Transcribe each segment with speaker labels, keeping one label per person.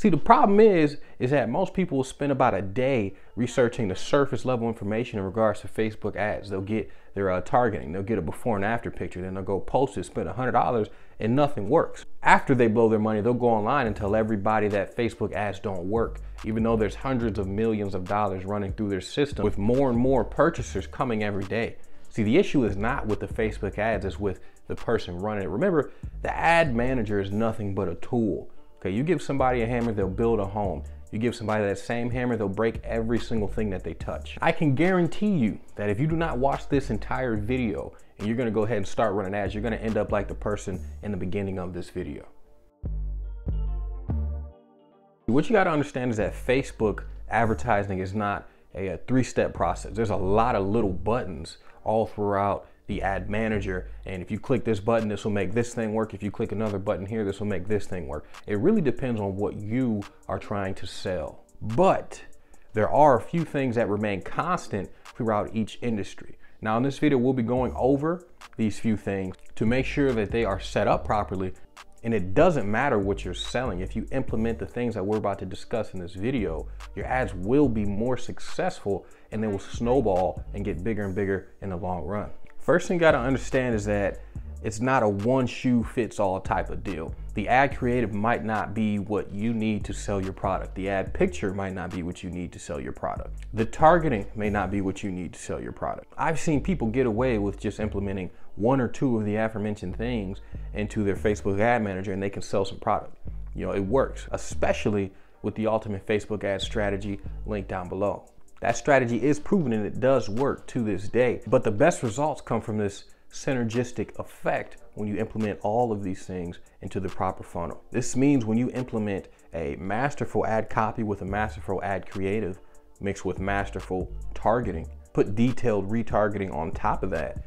Speaker 1: See, the problem is that most people will spend about a day researching the surface level information in regards to Facebook ads. They'll get their targeting, they'll get a before and after picture, then they'll go post it, spend $100 and nothing works. After they blow their money, they'll go online and tell everybody that Facebook ads don't work, even though there's hundreds of millions of dollars running through their system with more and more purchasers coming every day. See, the issue is not with the Facebook ads, it's with the person running it. Remember, the ad manager is nothing but a tool. Okay, you give somebody a hammer, they'll build a home. You give somebody that same hammer, they'll break every single thing that they touch. I can guarantee you that if you do not watch this entire video and you're gonna go ahead and start running ads, you're gonna end up like the person in the beginning of this video. What you gotta understand is that Facebook advertising is not a three-step process. There's a lot of little buttons all throughout the ad manager, and if you click this button, this will make this thing work. If you click another button here, this will make this thing work. It really depends on what you are trying to sell. But there are a few things that remain constant throughout each industry. Now in this video, we'll be going over these few things to make sure that they are set up properly. And it doesn't matter what you're selling. If you implement the things that we're about to discuss in this video, your ads will be more successful and they will snowball and get bigger and bigger in the long run. First thing you gotta understand is that it's not a one shoe fits all type of deal. The ad creative might not be what you need to sell your product. The ad picture might not be what you need to sell your product. The targeting may not be what you need to sell your product. I've seen people get away with just implementing one or two of the aforementioned things into their Facebook ad manager and they can sell some product. You know, it works, especially with the ultimate Facebook ad strategy linked down below. That strategy is proven and it does work to this day, but the best results come from this synergistic effect when you implement all of these things into the proper funnel. This means when you implement a masterful ad copy with a masterful ad creative mixed with masterful targeting, put detailed retargeting on top of that,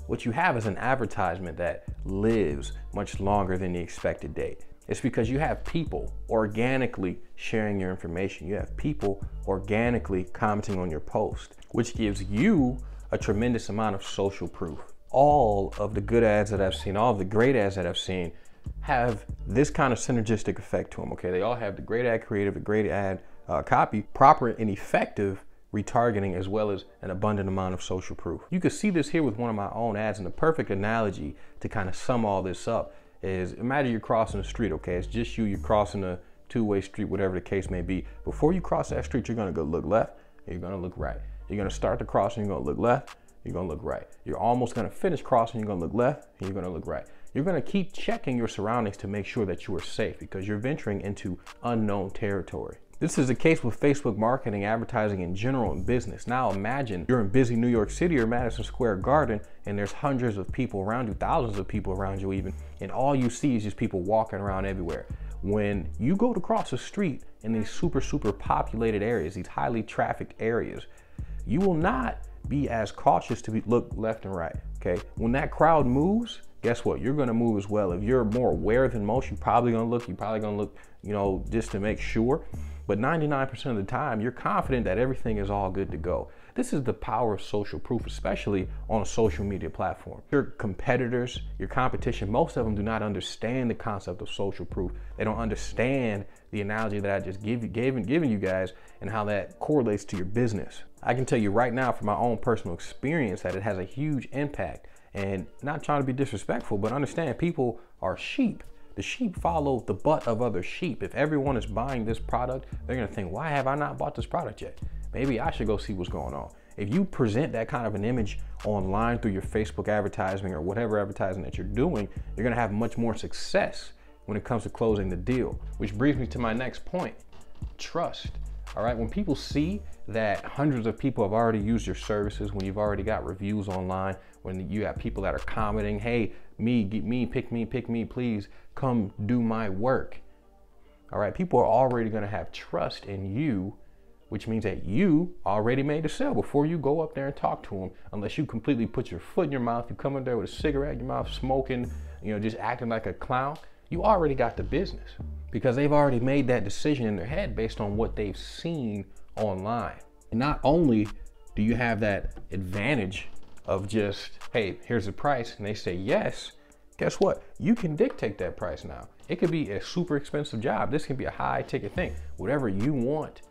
Speaker 1: what you have is an advertisement that lives much longer than the expected date. It's because you have people organically sharing your information. You have people organically commenting on your post, which gives you a tremendous amount of social proof. All of the good ads that I've seen, all of the great ads that I've seen have this kind of synergistic effect to them, okay? They all have the great ad creative, the great ad copy, proper and effective retargeting, as well as an abundant amount of social proof. You can see this here with one of my own ads, and the perfect analogy to kind of sum all this up is, imagine you're crossing the street, okay? It's just you're crossing a two-way street, whatever the case may be. Before you cross that street, you're gonna go look left, and you're gonna look right. You're gonna start the crossing, you're gonna look left, you're gonna look right. You're almost gonna finish crossing, you're gonna look left, and you're gonna look right. You're gonna keep checking your surroundings to make sure that you are safe because you're venturing into unknown territory. This is the case with Facebook marketing, advertising in general, and business. Now imagine you're in busy New York City or Madison Square Garden and there's hundreds of people around you, thousands of people around you even, and all you see is just people walking around everywhere. When you go to cross the street in these super populated areas, these highly trafficked areas, you will not be as cautious to look left and right, okay? When that crowd moves, guess what? You're gonna move as well. If you're more aware than most, you're probably gonna look, you know, just to make sure. But 99% of the time, you're confident that everything is all good to go. This is the power of social proof, especially on a social media platform. Your competitors, your competition, most of them do not understand the concept of social proof. They don't understand the analogy that I just given you guys and how that correlates to your business. I can tell you right now from my own personal experience that it has a huge impact. And not trying to be disrespectful, but understand people are sheep. The sheep follow the butt of other sheep. If everyone is buying this product, they're gonna think, why have I not bought this product yet? Maybe I should go see what's going on. If you present that kind of an image online through your Facebook advertising or whatever advertising that you're doing, you're gonna have much more success when it comes to closing the deal. Which brings me to my next point, trust. All right, when people see that hundreds of people have already used your services, when you've already got reviews online, when you have people that are commenting, hey, pick me, please come do my work. All right, people are already gonna have trust in you, which means that you already made the sale before you go up there and talk to them, unless you completely put your foot in your mouth, you come up there with a cigarette in your mouth, smoking, you know, just acting like a clown. You already got the business because they've already made that decision in their head based on what they've seen online. And not only do you have that advantage of just, hey, here's the price, and they say yes, guess what? You can dictate that price now. It could be a super expensive job. This can be a high ticket thing. Whatever you want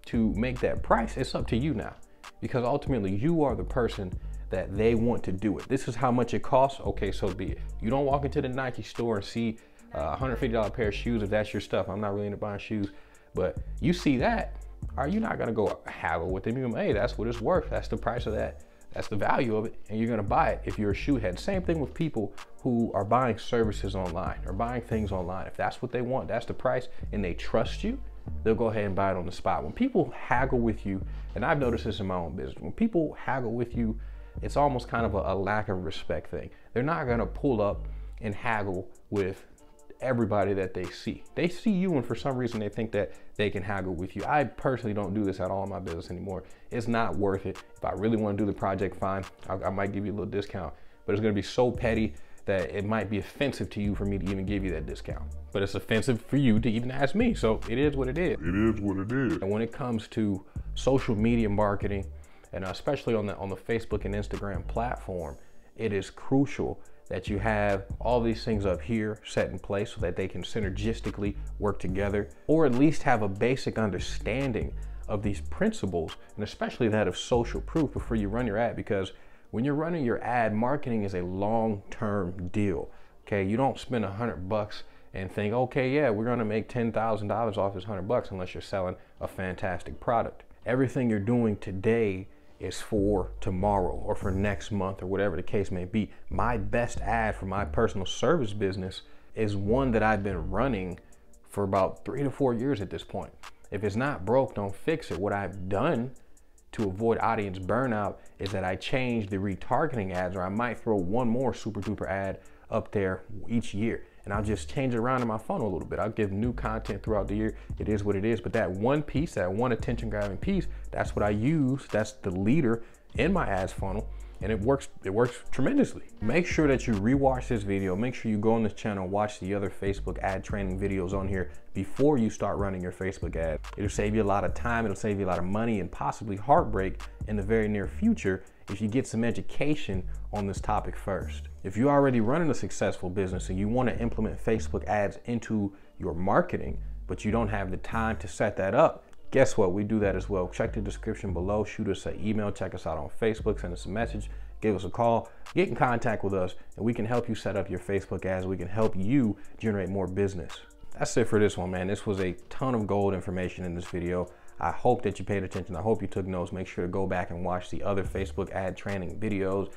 Speaker 1: to make that price, it's up to you now. Because ultimately you are the person that they want to do it. This is how much it costs. Okay, so be it. You don't walk into the Nike store and see a $150 pair of shoes if that's your stuff. I'm not really into buying shoes, but you see that, are you not gonna go haggle with them? You're gonna, hey, that's what it's worth. That's the price of that. That's the value of it, and you're gonna buy it if you're a shoe head. Same thing with people who are buying services online or buying things online. If that's what they want, that's the price, and they trust you, they'll go ahead and buy it on the spot. When people haggle with you, and I've noticed this in my own business, when people haggle with you, it's almost kind of a lack of respect thing. They're not gonna pull up and haggle with everybody that they see. They see you, and for some reason they think that they can haggle with you. I personally don't do this at all in my business anymore. It's not worth it. If I really want to do the project, fine, I might give you a little discount, but it's going to be so petty that it might be offensive to you for me to even give you that discount. But it's offensive for you to even ask me, so it is what it is. It is what it is. And when it comes to social media marketing, and especially on the Facebook and Instagram platform, it is crucial that you have all these things up here set in place so that they can synergistically work together, or at least have a basic understanding of these principles, and especially that of social proof before you run your ad. Because when you're running your ad, marketing is a long-term deal. Okay, you don't spend $100 and think, okay, yeah, we're gonna make $10,000 off this $100 unless you're selling a fantastic product. Everything you're doing today is for tomorrow or for next month or whatever the case may be. My best ad for my personal service business is one that I've been running for about 3 to 4 years at this point. If it's not broke, don't fix it. What I've done to avoid audience burnout is that I change the retargeting ads, or I might throw one more super duper ad up there each year. And I'll just change it around in my funnel a little bit. I'll give new content throughout the year. It is what it is. But that one piece, that one attention grabbing piece, that's what I use. That's the leader in my ads funnel. And it works tremendously. Make sure that you rewatch this video. Make sure you go on this channel and watch the other Facebook ad training videos on here before you start running your Facebook ad. It'll save you a lot of time. It'll save you a lot of money and possibly heartbreak in the very near future if you get some education on this topic first. If you're already running a successful business and you want to implement Facebook ads into your marketing, but you don't have the time to set that up, guess what? We do that as well. Check the description below, shoot us an email, check us out on Facebook, send us a message, give us a call, get in contact with us, and we can help you set up your Facebook ads. We can help you generate more business. That's it for this one, man. This was a ton of gold information in this video. I hope that you paid attention. I hope you took notes. Make sure to go back and watch the other Facebook ad training videos.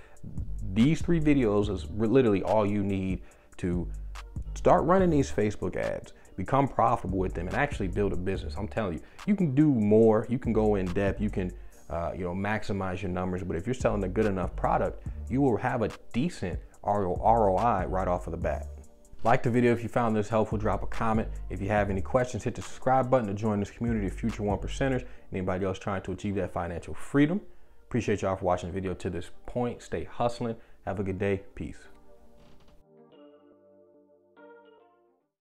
Speaker 1: These 3 videos is literally all you need to start running these Facebook ads, become profitable with them, and actually build a business. I'm telling you, you can do more. You can go in depth. You can maximize your numbers. But if you're selling a good enough product, you will have a decent ROI right off of the bat. Like the video if you found this helpful, drop a comment. If you have any questions, hit the subscribe button to join this community of future 1%ers and anybody else trying to achieve that financial freedom. Appreciate y'all for watching the video to this point. Stay hustling. Have a good day. Peace.